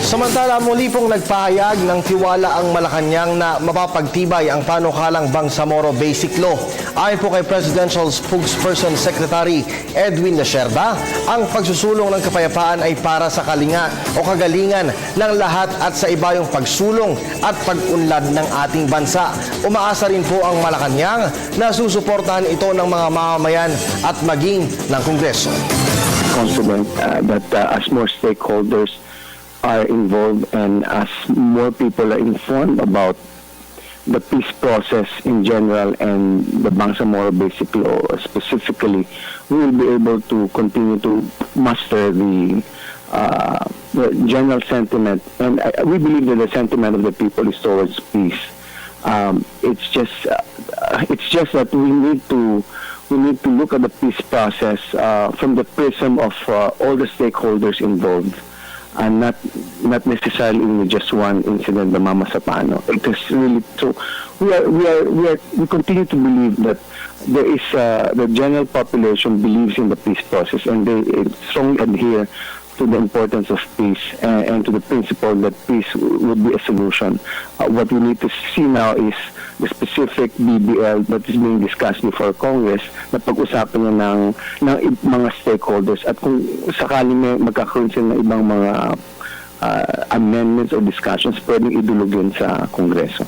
Samantala, muli pong nagpahayag ng tiwala ang Malacanang na mapapagtibay ang panukalang Bangsamoro Basic Law. Ayon po kay Presidential Spokesperson Secretary Edwin Lacerda, ang pagsusulong ng kapayapaan ay para sa kalinga o kagalingan ng lahat at sa ibayong pagsulong at pag-unlad ng ating bansa. Umaasa rin po ang Malacanang na susuportahan ito ng mga mamamayan at maging ng Kongreso. Confident that as more stakeholders are involved and as more people are informed about the peace process in general and the Bangsamoro Basic Law specifically, we will be able to continue to muster the general sentiment. And we believe that the sentiment of the people is towards peace. It's just that we need to look at the peace process from the prism of all the stakeholders involved, and not necessarily in just one incident, the Mama Sapano. It is really true. We continue to believe that there is the general population believes in the peace process, and they strongly adhere to the importance of peace and to the principle that peace would be a solution. What we need to see now is the specific BBL that is being discussed before Congress na pag-usapan niya ng mga stakeholders, at kung sakaling may magkakaroon sila ng ibang mga amendments or discussions, pwedeng idulog yun sa Kongreso.